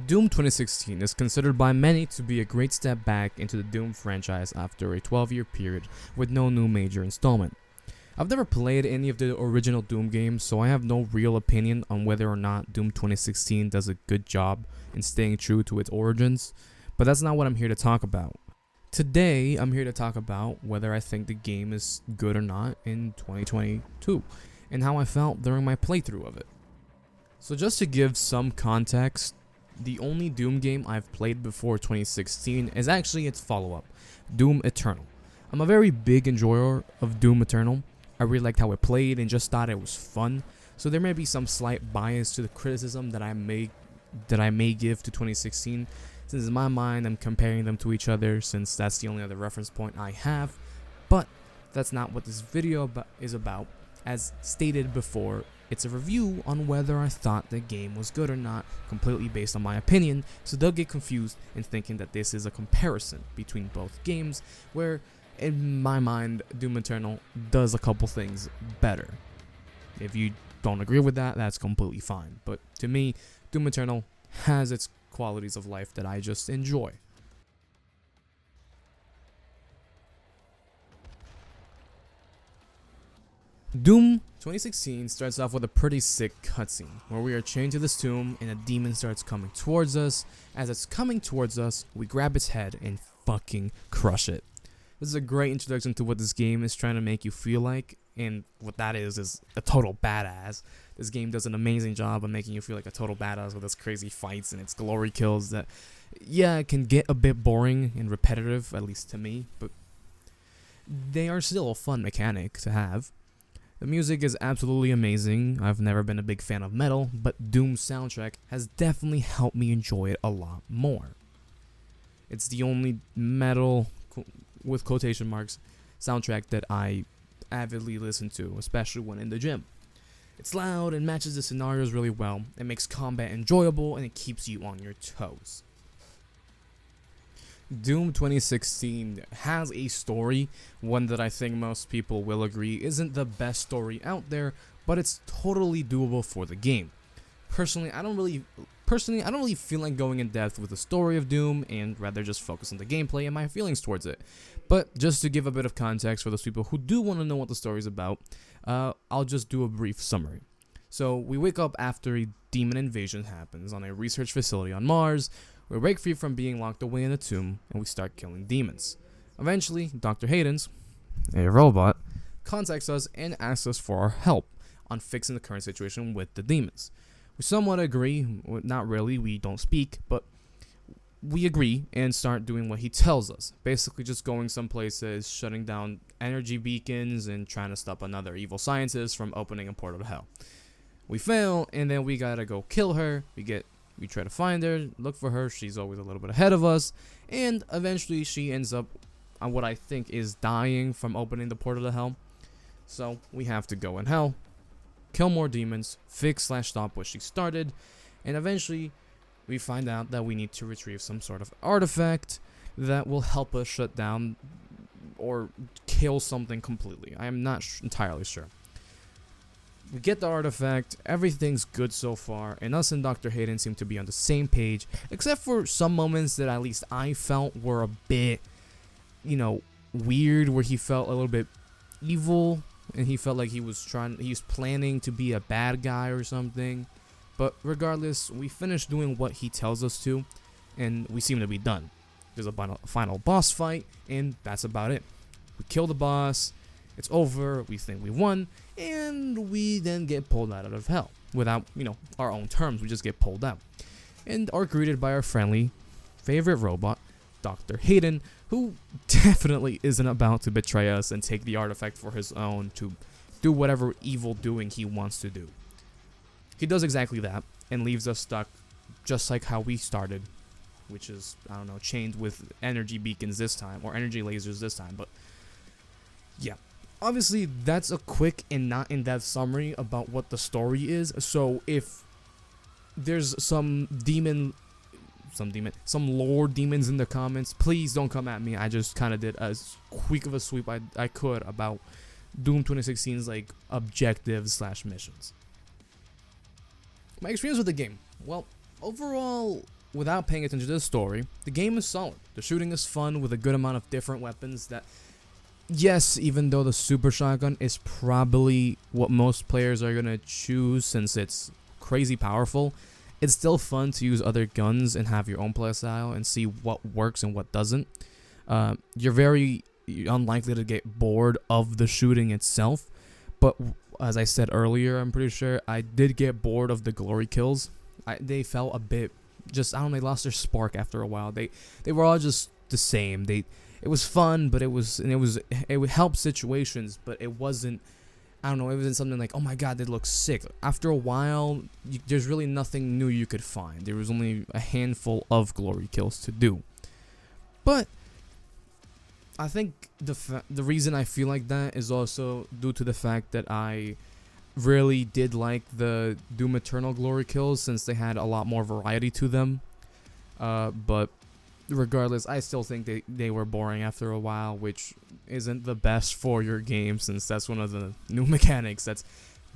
Doom 2016 is considered by many to be a great step back into the Doom franchise after a 12-year period with no new major installment. I've never played any of the original Doom games, so I have no real opinion on whether or not Doom 2016 does a good job in staying true to its origins, but that's not what I'm here to talk about. Today, I'm here to talk about whether I think the game is good or not in 2022, and how I felt during my playthrough of it. So just to give some context, the only Doom game I've played before 2016 is actually its follow-up, Doom Eternal. I'm a very big enjoyer of Doom Eternal. I really liked how it played and just thought it was fun, so there may be some slight bias to the criticism that I may give to 2016, since in my mind I'm comparing them to each other since that's the only other reference point I have, but that's not what this video is about. As stated before, it's a review on whether I thought the game was good or not, completely based on my opinion, so they'll get confused in thinking that this is a comparison between both games, where in my mind, Doom Eternal does a couple things better. If you don't agree with that, that's completely fine, but to me, Doom Eternal has its qualities of life that I just enjoy. Doom 2016 starts off with a pretty sick cutscene, where we are chained to this tomb and a demon starts coming towards us. As it's coming towards us, we grab its head and fucking crush it. This is a great introduction to what this game is trying to make you feel like, and what that is a total badass. This game does an amazing job of making you feel like a total badass with its crazy fights and its glory kills that, yeah, it can get a bit boring and repetitive, at least to me, but they are still a fun mechanic to have. The music is absolutely amazing. I've never been a big fan of metal, but Doom's soundtrack has definitely helped me enjoy it a lot more. It's the only metal, with quotation marks, soundtrack that I avidly listen to, especially when in the gym. It's loud and matches the scenarios really well. It makes combat enjoyable and it keeps you on your toes. Doom 2016 has a story, one that I think most people will agree isn't the best story out there, but it's totally doable for the game. Personally, I don't really feel like going in depth with the story of Doom, and rather just focus on the gameplay and my feelings towards it. But just to give a bit of context for those people who do want to know what the story is about, I'll just do a brief summary. So we wake up after a demon invasion happens on a research facility on Mars. We break free from being locked away in a tomb, and we start killing demons. Eventually, Dr. Hayden's, a robot, contacts us and asks us for our help on fixing the current situation with the demons. We somewhat agree, not really, we don't speak, but we agree and start doing what he tells us. Basically just going some places, shutting down energy beacons, and trying to stop another evil scientist from opening a portal to hell. We fail, and then we gotta go kill her. We try to find her, look for her, she's always a little bit ahead of us, and eventually she ends up on what I think is dying from opening the portal to hell. So we have to go in hell, kill more demons, fix/stop what she started, and eventually we find out that we need to retrieve some sort of artifact that will help us shut down or kill something completely. I am not entirely sure. We get the artifact, everything's good so far, and us and Dr. Hayden seem to be on the same page, except for some moments that at least I felt were a bit, weird, where he felt a little bit evil, and he felt like he was planning to be a bad guy or something. But regardless, we finish doing what he tells us to, and we seem to be done. There's a final boss fight, and that's about it. We kill the boss, it's over, we think we won, and we then get pulled out of hell. Without, our own terms, we just get pulled out. And are greeted by our friendly, favorite robot, Dr. Hayden, who definitely isn't about to betray us and take the artifact for his own to do whatever evil doing he wants to do. He does exactly that, and leaves us stuck just like how we started, which is, chained with energy beacons this time, or energy lasers this time, but yeah. Obviously, that's a quick and not in-depth summary about what the story is, so if there's some lore demons in the comments, please don't come at me. I just kind of did as quick of a sweep I could about Doom 2016's, objectives/missions. My experience with the game. Well, overall, without paying attention to the story, the game is solid. The shooting is fun with a good amount of different weapons that, yes, even though the super shotgun is probably what most players are going to choose since it's crazy powerful, it's still fun to use other guns and have your own playstyle and see what works and what doesn't. You're very unlikely to get bored of the shooting itself, but as I said earlier, I'm pretty sure I did get bored of the glory kills. They felt a bit just, I don't know, they lost their spark after a while. They were all just the same. It was fun, but it would help situations, but it wasn't, I don't know, it wasn't something like, oh my god, they look sick. After a while, there's really nothing new you could find. There was only a handful of glory kills to do. But I think the reason I feel like that is also due to the fact that I really did like the Doom Eternal glory kills, since they had a lot more variety to them. But regardless, I still think they were boring after a while, which isn't the best for your game, since that's one of the new mechanics that's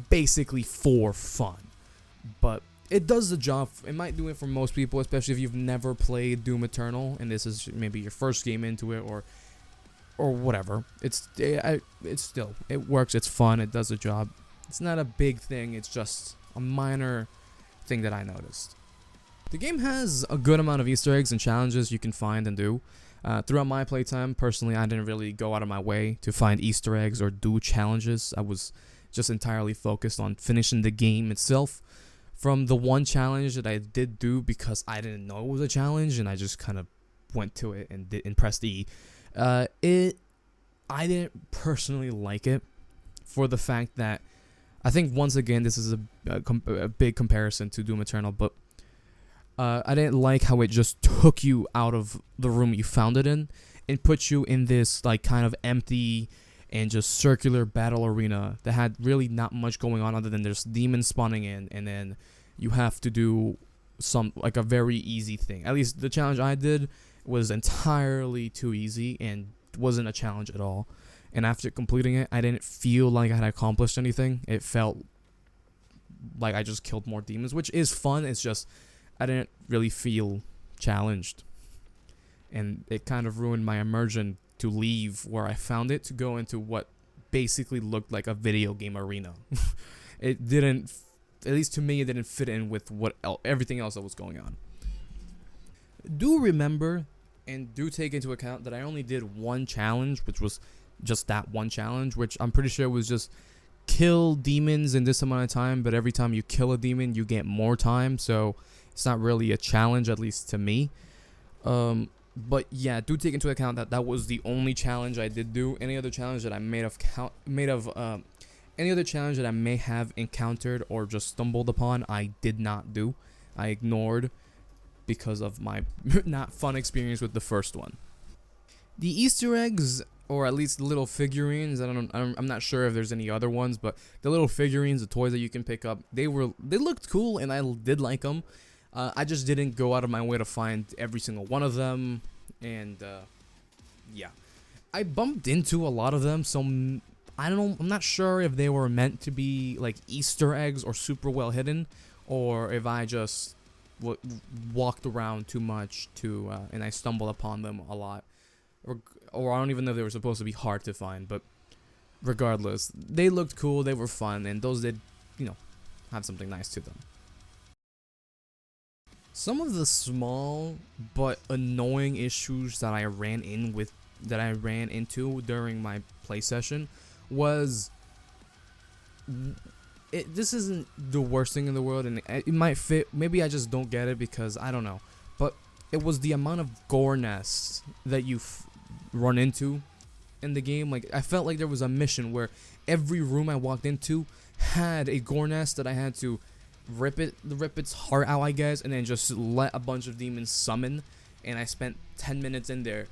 basically for fun. But it does the job. It might do it for most people, especially if you've never played Doom Eternal and this is maybe your first game into it, or whatever. It works. It's fun. It does the job. It's not a big thing. It's just a minor thing that I noticed. The game has a good amount of Easter eggs and challenges you can find and do. Throughout my playtime, personally, I didn't really go out of my way to find Easter eggs or do challenges. I was just entirely focused on finishing the game itself. From the one challenge that I did do because I didn't know it was a challenge and I just kind of went to it and pressed E. I didn't personally like it for the fact that I think, once again, this is a big comparison to Doom Eternal, but I didn't like how it just took you out of the room you found it in and put you in this like kind of empty and just circular battle arena that had really not much going on other than there's demons spawning in, and then you have to do some like a very easy thing. At least the challenge I did was entirely too easy and wasn't a challenge at all. And after completing it, I didn't feel like I had accomplished anything. It felt like I just killed more demons, which is fun. It's just I didn't really feel challenged. And it kind of ruined my immersion to leave where I found it to go into what basically looked like a video game arena. It didn't, at least to me, it didn't fit in with everything else that was going on. Do remember and do take into account that I only did one challenge, which was just that one challenge, which I'm pretty sure was just kill demons in this amount of time, but every time you kill a demon you get more time, so it's not really a challenge, at least to me. But yeah, do take into account that that was the only challenge I did do. Any other challenge that I any other challenge that I may have encountered or just stumbled upon, I did not do. I ignored because of my not fun experience with the first one. The Easter eggs, or at least the little figurines, I'm not sure if there's any other ones, but the little figurines, the toys that you can pick up, they looked cool and I did like them. I just didn't go out of my way to find every single one of them, and yeah, I bumped into a lot of them, so I don't know, I'm not sure if they were meant to be like Easter eggs or super well hidden, or if I just walked around too much and I stumbled upon them a lot, or I don't even know if they were supposed to be hard to find. But regardless, they looked cool, they were fun, and those did, have something nice to them. Some of the small but annoying issues that I ran into during my play session was, this isn't the worst thing in the world, and it might fit. Maybe I just don't get it because I don't know. But it was the amount of gore nests that you run into in the game. Like, I felt like there was a mission where every room I walked into had a gore nest that I had to rip its heart out, I guess, and then just let a bunch of demons summon. And I spent 10 minutes in there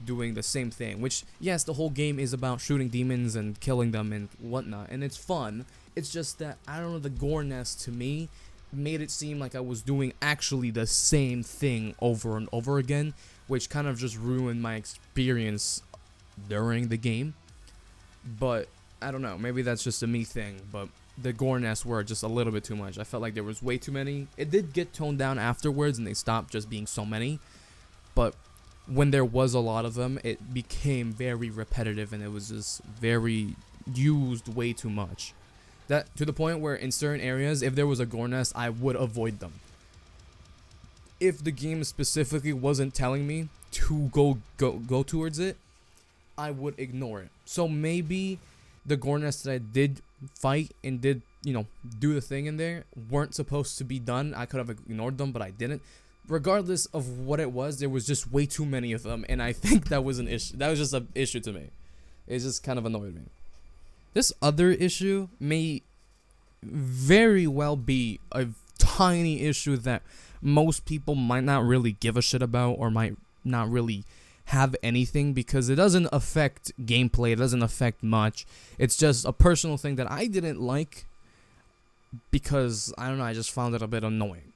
doing the same thing, which, yes, the whole game is about shooting demons and killing them and whatnot, and it's fun. It's just that, I don't know, the gore nest to me made it seem like I was doing actually the same thing over and over again, which kind of just ruined my experience during the game. But I don't know, maybe that's just a me thing, but the gore nests were just a little bit too much. I felt like there was way too many. It did get toned down afterwards, and they stopped just being so many. But when there was a lot of them, it became very repetitive, and it was just very used way too much. That to the point where in certain areas, if there was a gore nest, I would avoid them. If the game specifically wasn't telling me to go towards it, I would ignore it. So maybe the gore nests that I did fight and did, do the thing in there weren't supposed to be done. I could have ignored them, but I didn't. Regardless of what it was, there was just way too many of them, and I think that was an issue. That was just an issue to me. It just kind of annoyed me. This other issue may very well be a tiny issue that most people might not really give a shit about, or might not really have anything, because it doesn't affect gameplay. It doesn't affect much. It's just a personal thing that I didn't like because, I don't know, I just found it a bit annoying.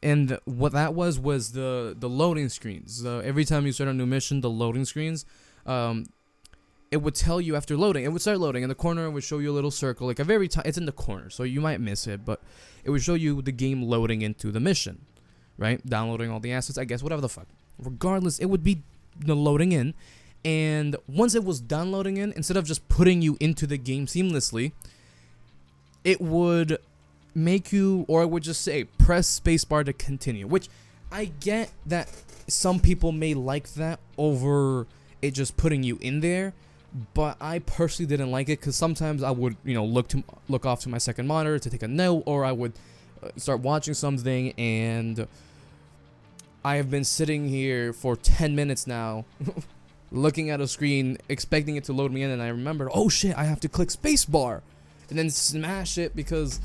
And what that was the loading screens. Every time you start a new mission, the loading screens, it would tell you after loading. It would start loading. In the corner, it would show you a little circle. Like it's in the corner, so you might miss it, but it would show you the game loading into the mission, right? Downloading all the assets, I guess, whatever the fuck. Regardless, it would be loading in, and once it was downloading in, instead of just putting you into the game seamlessly, it would make you, or it would just say press spacebar to continue, which I get that some people may like that over it just putting you in there, but I personally didn't like it, because sometimes I would look off to my second monitor to take a note, or I would start watching something, and I have been sitting here for 10 minutes now looking at a screen expecting it to load me in, and I remembered, oh shit, I have to click spacebar and then smash it because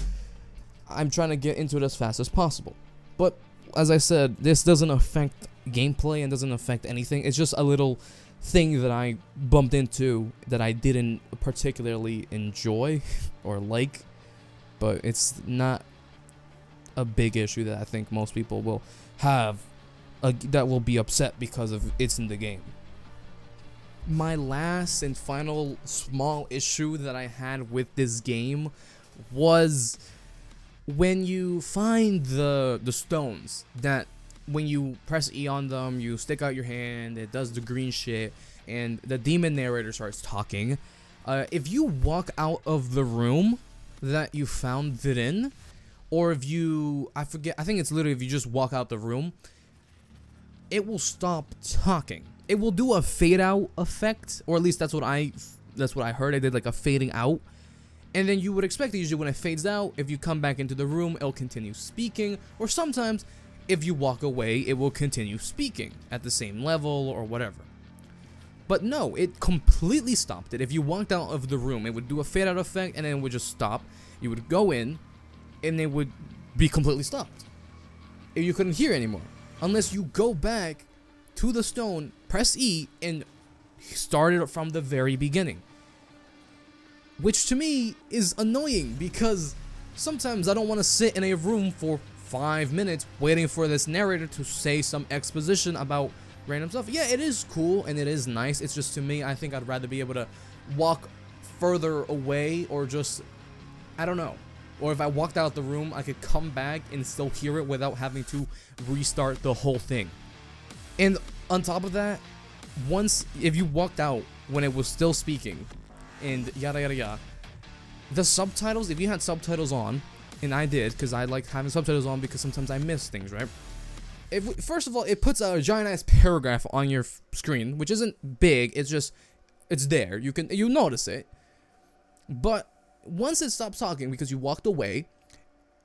I'm trying to get into it as fast as possible. But as I said, this doesn't affect gameplay and doesn't affect anything. It's just a little thing that I bumped into that I didn't particularly enjoy or like, but it's not a big issue that I think most people will have that will be upset because of it's in the game. My last and final small issue that I had with this game was when you find the stones, that when you press E on them, you stick out your hand, it does the green shit, and the demon narrator starts talking. If you walk out of the room that you found it in, or if you, I think it's literally if you just walk out the room, it will stop talking. It will do a fade out effect, or at least that's what I heard. I did like a fading out. And then you would expect, usually when it fades out, if you come back into the room, it'll continue speaking. Or sometimes, if you walk away, it will continue speaking at the same level or whatever. But no, it completely stopped it. If you walked out of the room, it would do a fade out effect, and then it would just stop. You would go in, and it would be completely stopped. You couldn't hear anymore. Unless you go back to the stone, press E, and start it from the very beginning. Which to me is annoying, because sometimes I don't want to sit in a room for 5 minutes waiting for this narrator to say some exposition about random stuff. Yeah, it is cool and it is nice. It's just, to me, I think I'd rather be able to walk further away, or just, I don't know. Or if I walked out the room, I could come back and still hear it without having to restart the whole thing. And on top of that, if you walked out when it was still speaking, and yada yada yada, the subtitles, if you had subtitles on, and I did, because I like having subtitles on because sometimes I miss things, right? First of all, it puts a giant ass paragraph on your screen, which isn't big, it's there, you notice it. But once it stops talking because you walked away,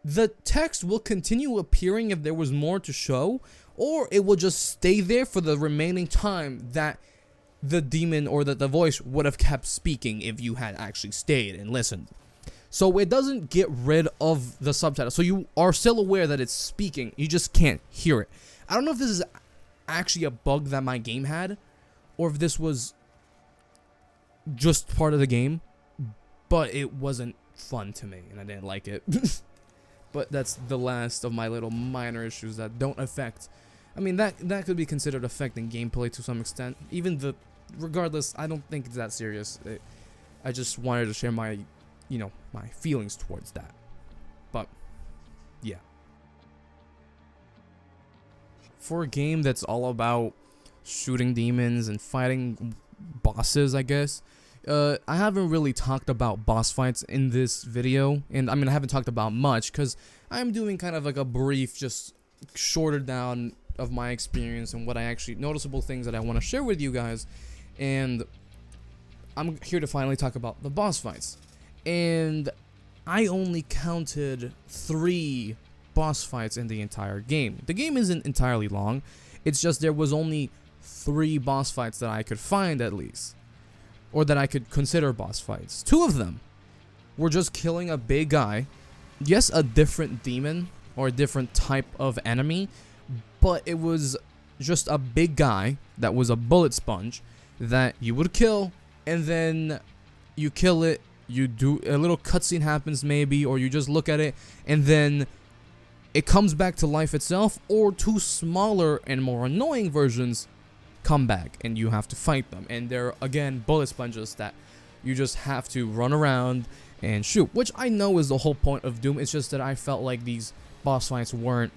the text will continue appearing if there was more to show, or it will just stay there for the remaining time that the demon or that the voice would have kept speaking if you had actually stayed and listened. So it doesn't get rid of the subtitle. So you are still aware that it's speaking, you just can't hear it. I don't know if this is actually a bug that my game had, or if this was just part of the game, but it wasn't fun to me, and I didn't like it. But that's the last of my little minor issues that don't affect. I mean, that could be considered affecting gameplay to some extent. Regardless, I don't think it's that serious. I just wanted to share my my feelings towards that. But yeah, for a game that's all about shooting demons and fighting bosses, I guess, I haven't really talked about boss fights in this video, and I mean I haven't talked about much because I'm doing kind of like a brief, just shorter down of my experience and what I actually noticeable things that I want to share with you guys, and I'm here to finally talk about the boss fights. And I only counted 3 boss fights in the entire game. The game isn't entirely long, it's just there was only 3 boss fights that I could find, at least, or that I could consider boss fights. 2 of them were just killing a big guy, yes, a different demon or a different type of enemy, but it was just a big guy that was a bullet sponge that you would kill, and then you kill it, you do a little cutscene happens maybe, or you just look at it and then it comes back to life itself, or 2 smaller and more annoying versions come back and you have to fight them, and they're again bullet sponges that you just have to run around and shoot, which I know is the whole point of Doom. It's just that I felt like these boss fights weren't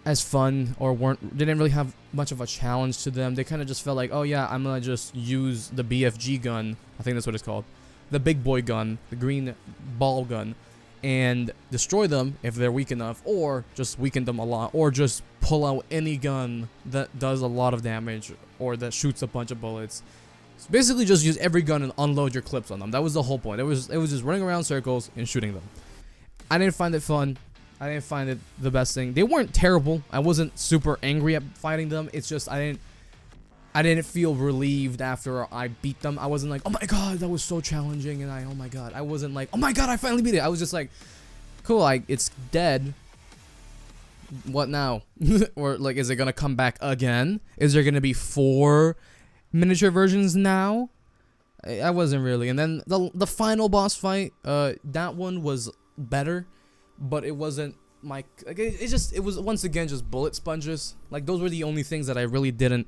as fun, or didn't really have much of a challenge to them. They kind of just felt like, oh yeah, I'm gonna just use the BFG gun, I think that's what it's called, the big boy gun, the green ball gun, and destroy them if they're weak enough, or just weaken them a lot, or just pull out any gun that does a lot of damage or that shoots a bunch of bullets. So basically just use every gun and unload your clips on them. That was the whole point. It was just running around circles and shooting them. I didn't find it fun. I didn't find it the best thing. They weren't terrible. I wasn't super angry at fighting them. It's just I didn't feel relieved after I beat them. I wasn't like, oh my god, that was so challenging, and oh my god. I wasn't like, oh my god, I finally beat it. I was just like, cool, it's dead. What now? Or like, is it gonna come back again? Is there gonna be 4 miniature versions now? I wasn't really. And then the final boss fight, that one was better, but it wasn't my. It was once again just bullet sponges. Like, those were the only things that I really didn't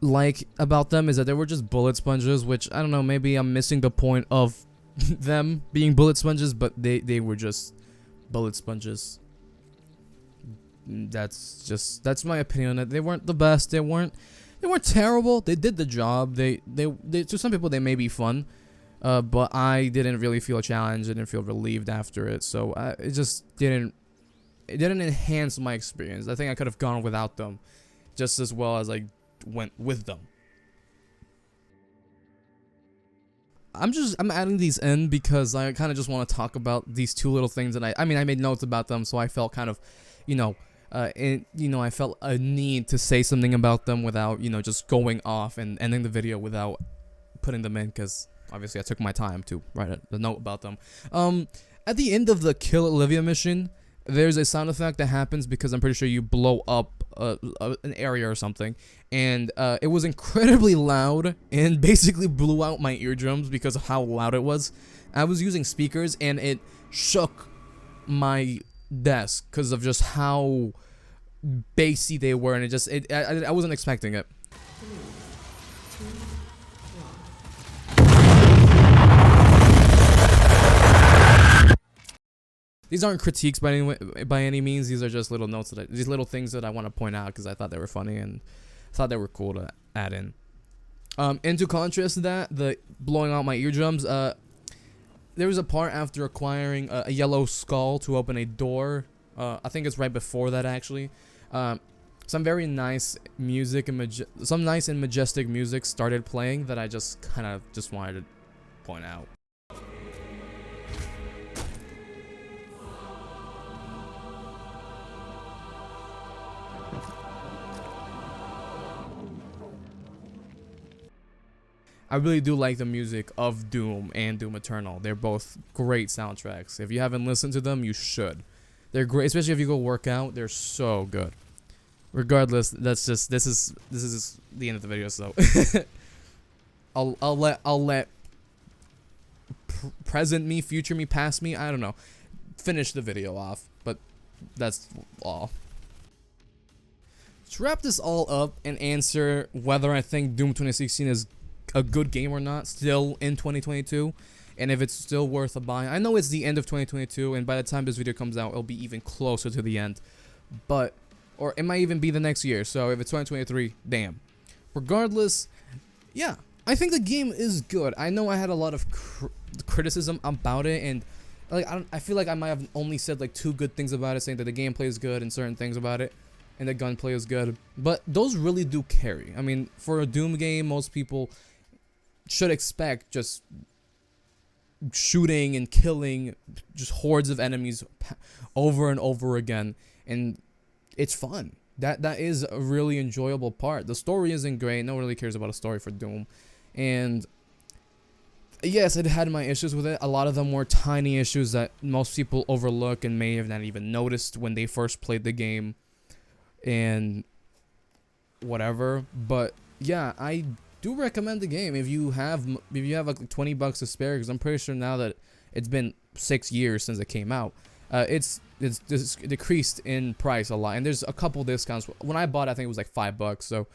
like about them, is that they were just bullet sponges, which I don't know, maybe I'm missing the point of them being bullet sponges, but they were just bullet sponges. That's my opinion on it. They weren't the best. They weren't terrible. They did the job. They to some people they may be fun, but I didn't really feel challenged. I didn't feel relieved after it, so it just didn't enhance my experience. I think I could have gone without them just as well as I went with them. I'm adding these in because I kind of just want to talk about these 2 little things, and I mean I made notes about them, so I felt kind of, I felt a need to say something about them without, just going off and ending the video without putting them in, because obviously I took my time to write the note about them. At the end of the Kill Olivia mission, there's a sound effect that happens because I'm pretty sure you blow up an area or something, and it was incredibly loud and basically blew out my eardrums because of how loud it was. I was using speakers and it shook my desk because of just how bassy they were, and I wasn't expecting it. These aren't critiques by any means. These are just little notes these little things that I want to point out because I thought they were funny and thought they were cool to add in. And to contrast to that, the blowing out my eardrums, there was a part after acquiring a yellow skull to open a door. I think it's right before that actually. Some very nice music and some nice and majestic music started playing that I just kind of wanted to point out. I really do like the music of Doom and Doom Eternal. They're both great soundtracks. If you haven't listened to them, you should. They're great, especially if you go work out. They're so good. Regardless, this is the end of the video. So I'll let present me, future me, past me, I don't know, finish the video off. But that's all. To wrap this all up and answer whether I think Doom 2016 is a good game or not still in 2022, and if it's still worth a buy. I know it's the end of 2022, and by the time this video comes out, it'll be even closer to the end. But, or it might even be the next year, so if it's 2023, damn. Regardless, yeah, I think the game is good. I know I had a lot of criticism about it, and like I feel like I might have only said like 2 good things about it, saying that the gameplay is good and certain things about it, and the gunplay is good. But those really do carry. I mean, for a Doom game, most people should expect just shooting and killing just hordes of enemies over and over again, and it's fun. That is a really enjoyable part. The story isn't great. No one really cares about a story for Doom. And yes, it had my issues with it. A lot of them were tiny issues that most people overlook and may have not even noticed when they first played the game and whatever. But yeah, I do recommend the game if you have like $20 to spare, because I'm pretty sure now that it's been 6 years since it came out. It's decreased in price a lot, and there's a couple discounts. When I bought it, I think it was like $5. So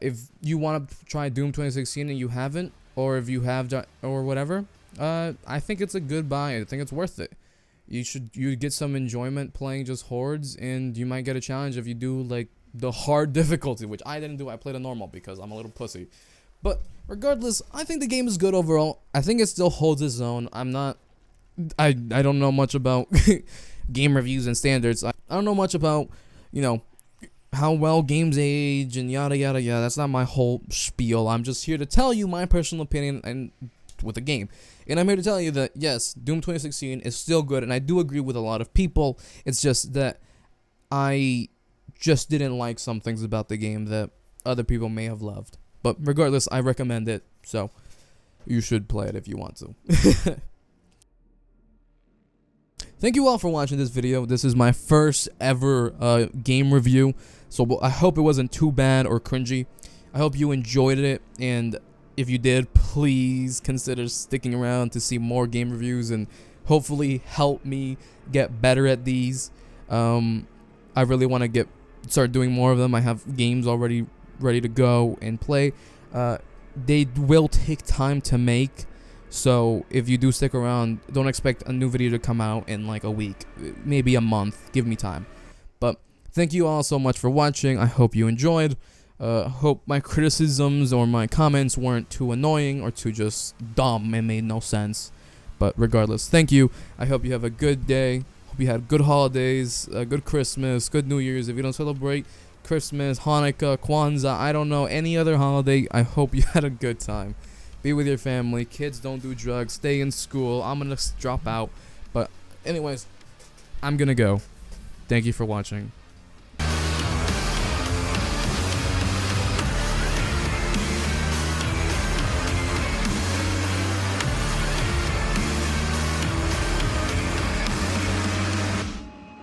if you want to try Doom 2016 and you haven't, or if you have or whatever, I think it's a good buy. I think it's worth it. You get some enjoyment playing just hordes, and you might get a challenge if you do like the hard difficulty, which I didn't do. I played a normal because I'm a little pussy. But regardless, I think the game is good overall. I think it still holds its own. I don't know much about game reviews and standards. I don't know much about, you know, how well games age and yada yada yada. That's not my whole spiel. I'm just here to tell you my personal opinion and with the game. And I'm here to tell you that yes, Doom 2016 is still good, and I do agree with a lot of people. It's just that I just didn't like some things about the game that other people may have loved. But regardless, I recommend it, so you should play it if you want to. Thank you all for watching this video. This is my first ever game review, so I hope it wasn't too bad or cringy. I hope you enjoyed it, and if you did, please consider sticking around to see more game reviews and hopefully help me get better at these. I really want to start doing more of them. I have games already ready to go and play. They will take time to make. So if you do stick around, don't expect a new video to come out in like a week, maybe a month. Give me time. But thank you all so much for watching. I hope you enjoyed. Hope my criticisms or my comments weren't too annoying or too just dumb and made no sense. But regardless, thank you. I hope you have a good day. Hope you had good holidays, good Christmas, good New Year's. If you don't celebrate Christmas, Hanukkah, Kwanzaa, I don't know, any other holiday, I hope you had a good time. Be with your family. Kids, don't do drugs. Stay in school. I'm going to drop out. But anyways, I'm going to go. Thank you for watching.